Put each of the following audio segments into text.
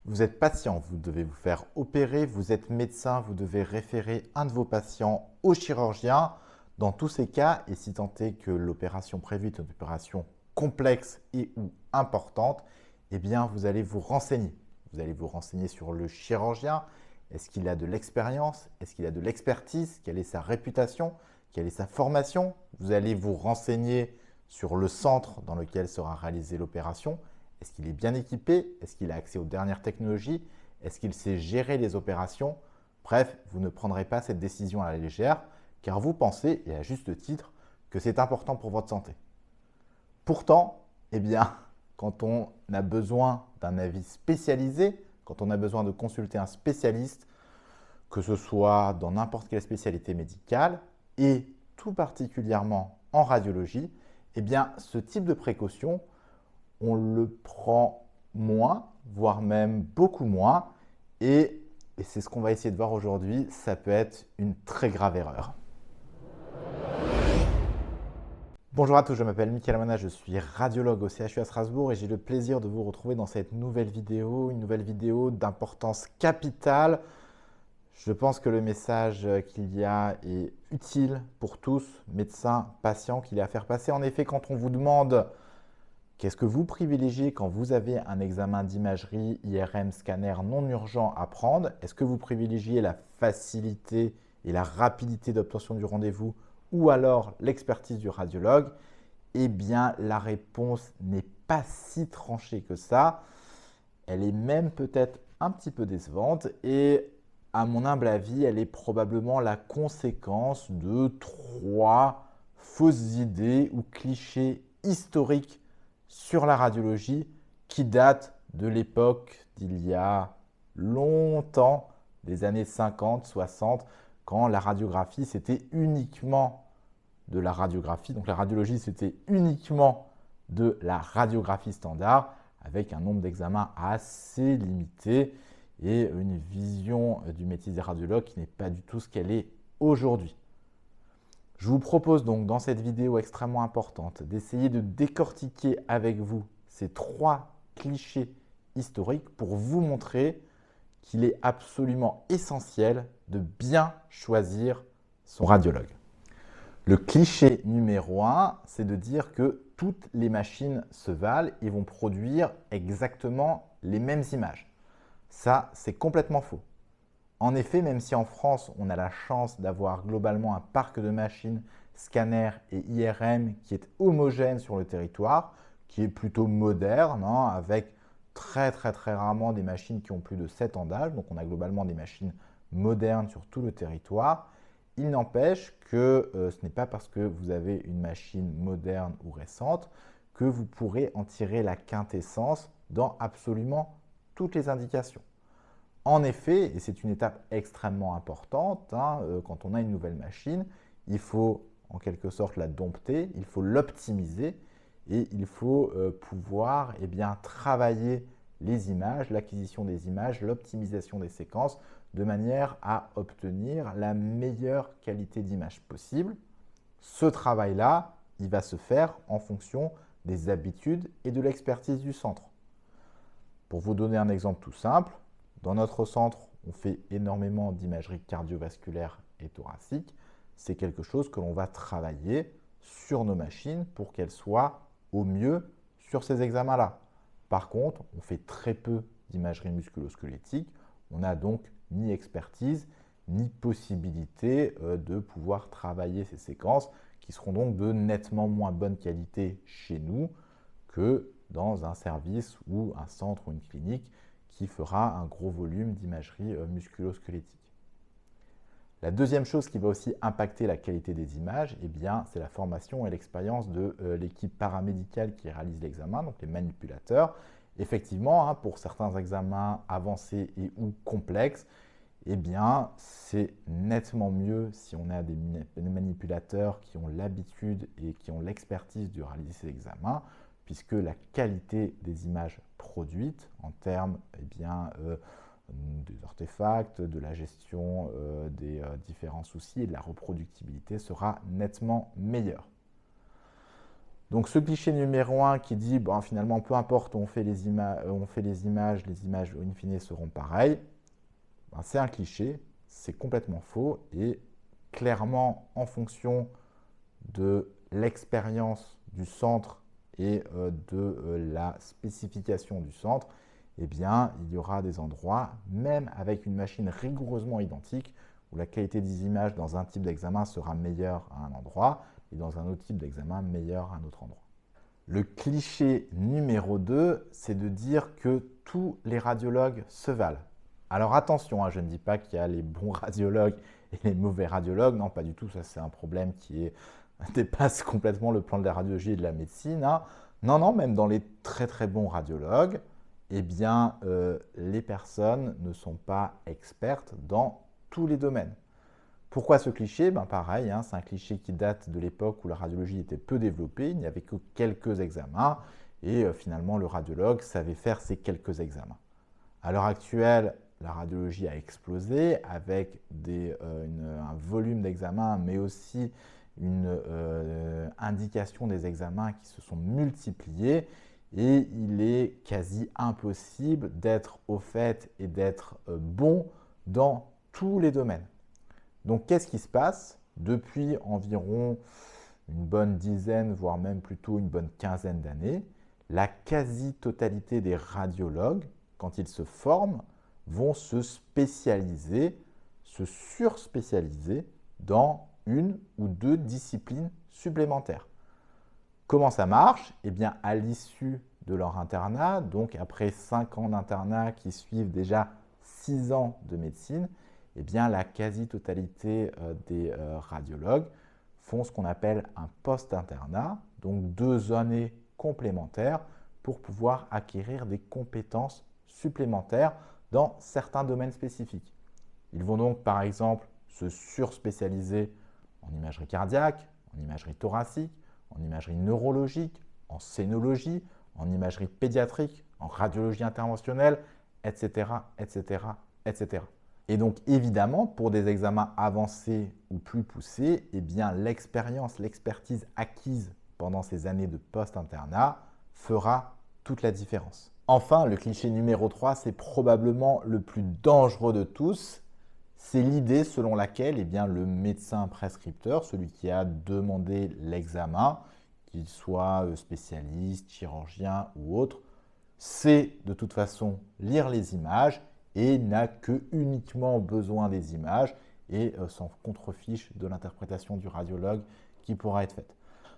Vous êtes patient, vous devez vous faire opérer, vous êtes médecin, vous devez référer un de vos patients au chirurgien. Dans tous ces cas, et si tant est que l'opération prévue est une opération complexe et ou importante, eh bien vous allez vous renseigner. Vous allez vous renseigner sur le chirurgien. Est-ce qu'il a de l'expérience? Est-ce qu'il a de l'expertise? Quelle est sa réputation? Quelle est sa formation? Vous allez vous renseigner sur le centre dans lequel sera réalisée l'opération. Est-ce qu'il est bien équipé? Est-ce qu'il a accès aux dernières technologies? Est-ce qu'il sait gérer les opérations? Bref, vous ne prendrez pas cette décision à la légère car vous pensez, et à juste titre, que c'est important pour votre santé. Pourtant, eh bien, quand on a besoin d'un avis spécialisé, quand on a besoin de consulter un spécialiste, que ce soit dans n'importe quelle spécialité médicale et tout particulièrement en radiologie, eh bien, ce type de précaution, on le prend moins, voire même beaucoup moins. Et c'est ce qu'on va essayer de voir aujourd'hui, ça peut être une très grave erreur. Bonjour à tous, je m'appelle Mickaël Amana, je suis radiologue au CHU à Strasbourg et j'ai le plaisir de vous retrouver dans cette nouvelle vidéo, une nouvelle vidéo d'importance capitale. Je pense que le message qu'il y a est utile pour tous, médecins, patients, qu'il y a à faire passer. En effet, quand on vous demande qu'est-ce que vous privilégiez quand vous avez un examen d'imagerie, IRM, scanner non urgent à prendre? Est-ce que vous privilégiez la facilité et la rapidité d'obtention du rendez-vous ou alors l'expertise du radiologue? Eh bien, la réponse n'est pas si tranchée que ça. Elle est même peut-être un petit peu décevante et à mon humble avis, elle est probablement la conséquence de 3 fausses idées ou clichés historiques sur la radiologie qui datent de l'époque d'il y a longtemps, des années 50, 60, quand la radiographie c'était uniquement de la radiographie. Donc la radiologie c'était uniquement de la radiographie standard avec un nombre d'examens assez limité et une vision du métier des radiologues qui n'est pas du tout ce qu'elle est aujourd'hui. Je vous propose donc dans cette vidéo extrêmement importante d'essayer de décortiquer avec vous ces 3 clichés historiques pour vous montrer qu'il est absolument essentiel de bien choisir son radiologue. Le cliché numéro 1, c'est de dire que toutes les machines se valent et vont produire exactement les mêmes images. Ça, c'est complètement faux. En effet, même si en France, on a la chance d'avoir globalement un parc de machines, scanners et IRM qui est homogène sur le territoire, qui est plutôt moderne, avec très rarement des machines qui ont plus de 7 ans d'âge. Donc on a globalement des machines modernes sur tout le territoire. Il n'empêche que ce n'est pas parce que vous avez une machine moderne ou récente que vous pourrez en tirer la quintessence dans absolument toutes les indications. En effet, et c'est une étape extrêmement importante, quand on a une nouvelle machine, il faut en quelque sorte la dompter, il faut l'optimiser et il faut pouvoir travailler les images, l'acquisition des images, l'optimisation des séquences de manière à obtenir la meilleure qualité d'image possible. Ce travail-là, il va se faire en fonction des habitudes et de l'expertise du centre. Pour vous donner un exemple tout simple, dans notre centre, on fait énormément d'imagerie cardiovasculaire et thoracique. C'est quelque chose que l'on va travailler sur nos machines pour qu'elles soient au mieux sur ces examens-là. Par contre, on fait très peu d'imagerie musculo-squelettique. On n'a donc ni expertise, ni possibilité de pouvoir travailler ces séquences qui seront donc de nettement moins bonne qualité chez nous que dans un service ou un centre ou une clinique qui fera un gros volume d'imagerie musculo-squelettique. La deuxième chose qui va aussi impacter la qualité des images, c'est la formation et l'expérience de l'équipe paramédicale qui réalise l'examen, donc les manipulateurs. Effectivement, pour certains examens avancés et ou complexes, c'est nettement mieux si on a des manipulateurs qui ont l'habitude et qui ont l'expertise de réaliser ces examens, puisque la qualité des images produites en termes des artefacts, de la gestion des différents soucis et de la reproductibilité sera nettement meilleure. Donc ce cliché numéro 1 qui dit bon, finalement peu importe où on fait les images, les images in fine seront pareilles, ben, c'est un cliché, c'est complètement faux et clairement en fonction de l'expérience du centre et de la spécification du centre, eh bien, il y aura des endroits, même avec une machine rigoureusement identique, où la qualité des images dans un type d'examen sera meilleure à un endroit et dans un autre type d'examen meilleure à un autre endroit. Le cliché numéro 2, c'est de dire que tous les radiologues se valent. Alors attention, hein, je ne dis pas qu'il y a les bons radiologues et les mauvais radiologues, non, pas du tout, ça c'est un problème qui dépasse complètement le plan de la radiologie et de la médecine. Hein. Non, non, même dans les très très bons radiologues, eh bien, les personnes ne sont pas expertes dans tous les domaines. Pourquoi ce cliché? Ben pareil, hein, c'est un cliché qui date de l'époque où la radiologie était peu développée, il n'y avait que quelques examens et finalement le radiologue savait faire ces quelques examens. À l'heure actuelle, la radiologie a explosé avec un volume d'examens, mais aussi une indication des examens qui se sont multipliés et il est quasi impossible d'être au fait et d'être bon dans tous les domaines. Donc qu'est-ce qui se passe? Depuis environ une bonne dizaine, voire même plutôt une bonne quinzaine d'années, la quasi-totalité des radiologues, quand ils se forment, vont se spécialiser, se surspécialiser dans une ou deux disciplines supplémentaires. Comment ça marche? Eh bien, à l'issue de leur internat, donc après 5 ans d'internat qui suivent déjà 6 ans de médecine, eh bien, la quasi-totalité des radiologues font ce qu'on appelle un post-internat, donc 2 années complémentaires pour pouvoir acquérir des compétences supplémentaires dans certains domaines spécifiques. Ils vont donc par exemple se surspécialiser en imagerie cardiaque, en imagerie thoracique, en imagerie neurologique, en scénologie, en imagerie pédiatrique, en radiologie interventionnelle, etc., etc., etc. Et donc évidemment, pour des examens avancés ou plus poussés, eh bien l'expérience, l'expertise acquise pendant ces années de post-internat fera toute la différence. Enfin, le cliché numéro 3, c'est probablement le plus dangereux de tous. C'est l'idée selon laquelle eh bien, le médecin prescripteur, celui qui a demandé l'examen, qu'il soit spécialiste, chirurgien ou autre, sait de toute façon lire les images et n'a que uniquement besoin des images et s'en contrefiche de l'interprétation du radiologue qui pourra être faite.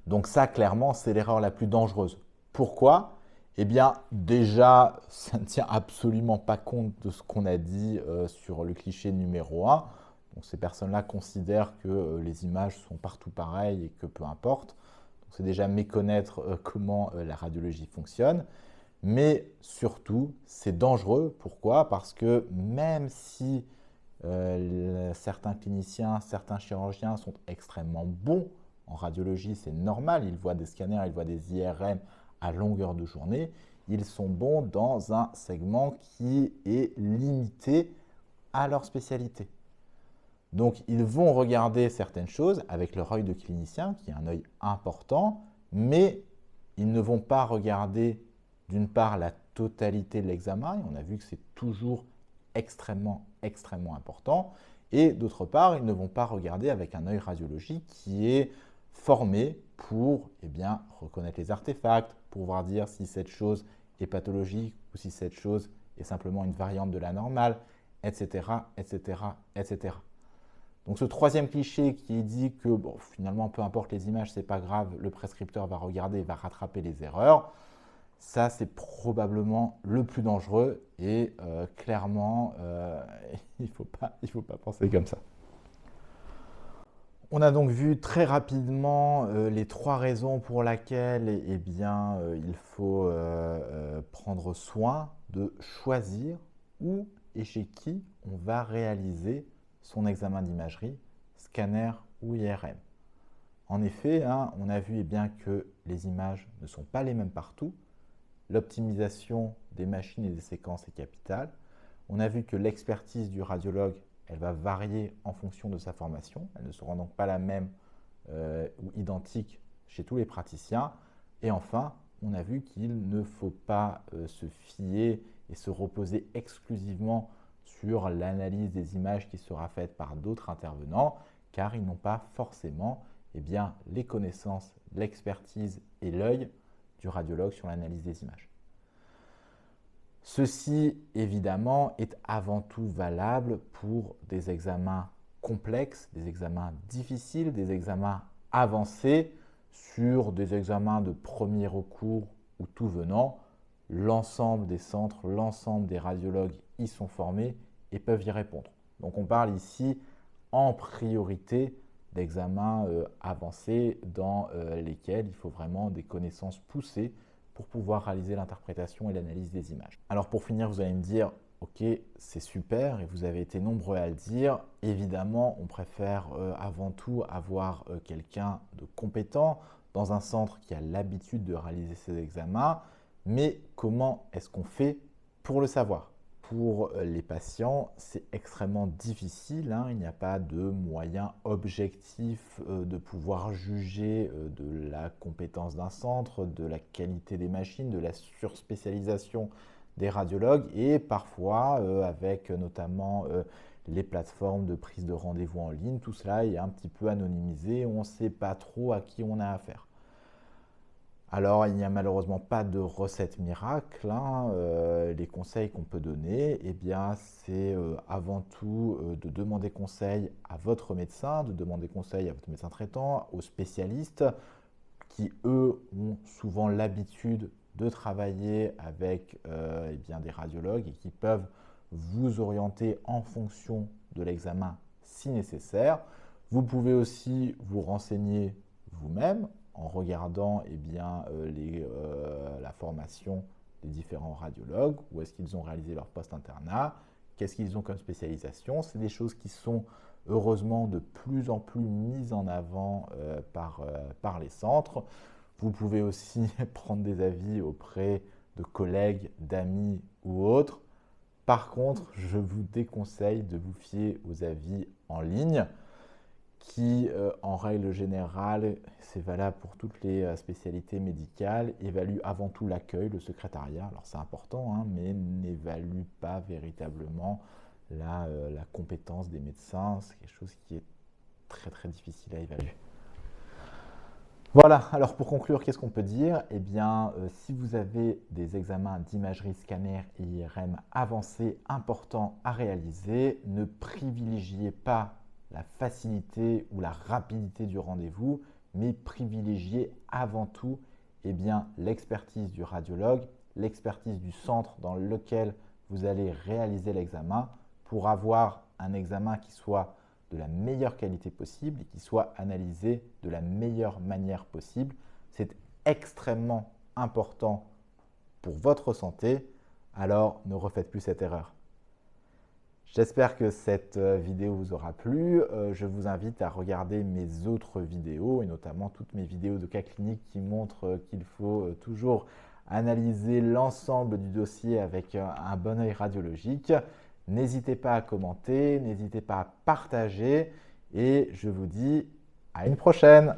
Donc ça, clairement, c'est l'erreur la plus dangereuse. Pourquoi? Eh bien, déjà, ça ne tient absolument pas compte de ce qu'on a dit sur le cliché numéro 1. Donc, ces personnes-là considèrent que les images sont partout pareilles et que peu importe. C'est déjà méconnaître comment la radiologie fonctionne. Mais surtout, c'est dangereux. Pourquoi? Parce que même si certains cliniciens, certains chirurgiens sont extrêmement bons en radiologie, c'est normal, ils voient des scanners, ils voient des IRM à longueur de journée, ils sont bons dans un segment qui est limité à leur spécialité. Donc, ils vont regarder certaines choses avec leur œil de clinicien, qui est un œil important, mais ils ne vont pas regarder d'une part la totalité de l'examen, et on a vu que c'est toujours extrêmement, extrêmement important, et d'autre part, ils ne vont pas regarder avec un œil radiologique qui est formé pour reconnaître les artefacts, pour pouvoir dire si cette chose est pathologique ou si cette chose est simplement une variante de la normale, etc., etc., etc. Donc ce troisième cliché qui dit que finalement, peu importe les images, c'est pas grave, le prescripteur va regarder, va rattraper les erreurs, ça c'est probablement le plus dangereux et clairement, il faut pas penser comme ça. On a donc vu très rapidement les 3 raisons pour lesquelles il faut prendre soin de choisir où et chez qui on va réaliser son examen d'imagerie, scanner ou IRM. En effet, on a vu que les images ne sont pas les mêmes partout. L'optimisation des machines et des séquences est capitale. On a vu que l'expertise du radiologue elle va varier en fonction de sa formation. Elle ne sera donc pas la même ou identique chez tous les praticiens. Et enfin, on a vu qu'il ne faut pas se fier et se reposer exclusivement sur l'analyse des images qui sera faite par d'autres intervenants, car ils n'ont pas forcément les connaissances, l'expertise et l'œil du radiologue sur l'analyse des images. Ceci, évidemment, est avant tout valable pour des examens complexes, des examens difficiles, des examens avancés. Sur des examens de premier recours ou tout venant, l'ensemble des centres, l'ensemble des radiologues y sont formés et peuvent y répondre. Donc on parle ici en priorité d'examens avancés dans lesquels il faut vraiment des connaissances poussées pour pouvoir réaliser l'interprétation et l'analyse des images. Alors pour finir, vous allez me dire, ok, c'est super et vous avez été nombreux à le dire. Évidemment, on préfère avant tout avoir quelqu'un de compétent dans un centre qui a l'habitude de réaliser ces examens. Mais comment est-ce qu'on fait pour le savoir? Pour les patients, c'est extrêmement difficile. Il n'y a pas de moyen objectif de pouvoir juger de la compétence d'un centre, de la qualité des machines, de la surspécialisation des radiologues et parfois avec notamment les plateformes de prise de rendez-vous en ligne, tout cela est un petit peu anonymisé, on ne sait pas trop à qui on a affaire. Alors, il n'y a malheureusement pas de recette miracle. Les conseils qu'on peut donner, c'est avant tout de demander conseil à votre médecin, de demander conseil à votre médecin traitant, aux spécialistes qui, eux, ont souvent l'habitude de travailler avec des radiologues et qui peuvent vous orienter en fonction de l'examen si nécessaire. Vous pouvez aussi vous renseigner vous-même en regardant la formation des différents radiologues, où est-ce qu'ils ont réalisé leur post-internat, qu'est-ce qu'ils ont comme spécialisation. C'est des choses qui sont heureusement de plus en plus mises en avant par les centres. Vous pouvez aussi prendre des avis auprès de collègues, d'amis ou autres. Par contre, je vous déconseille de vous fier aux avis en ligne qui, en règle générale, c'est valable pour toutes les spécialités médicales, évaluent avant tout l'accueil, le secrétariat. Alors c'est important, mais n'évalue pas véritablement la compétence des médecins. C'est quelque chose qui est très très difficile à évaluer. Voilà, alors pour conclure, qu'est-ce qu'on peut dire? Si vous avez des examens d'imagerie scanner et IRM avancés, importants à réaliser, ne privilégiez pas la facilité ou la rapidité du rendez-vous, mais privilégiez avant tout l'expertise du radiologue, l'expertise du centre dans lequel vous allez réaliser l'examen pour avoir un examen qui soit de la meilleure qualité possible et qui soit analysé de la meilleure manière possible. C'est extrêmement important pour votre santé, alors ne refaites plus cette erreur. J'espère que cette vidéo vous aura plu. Je vous invite à regarder mes autres vidéos et notamment toutes mes vidéos de cas cliniques qui montrent qu'il faut toujours analyser l'ensemble du dossier avec un bon œil radiologique. N'hésitez pas à commenter, n'hésitez pas à partager et je vous dis à une prochaine.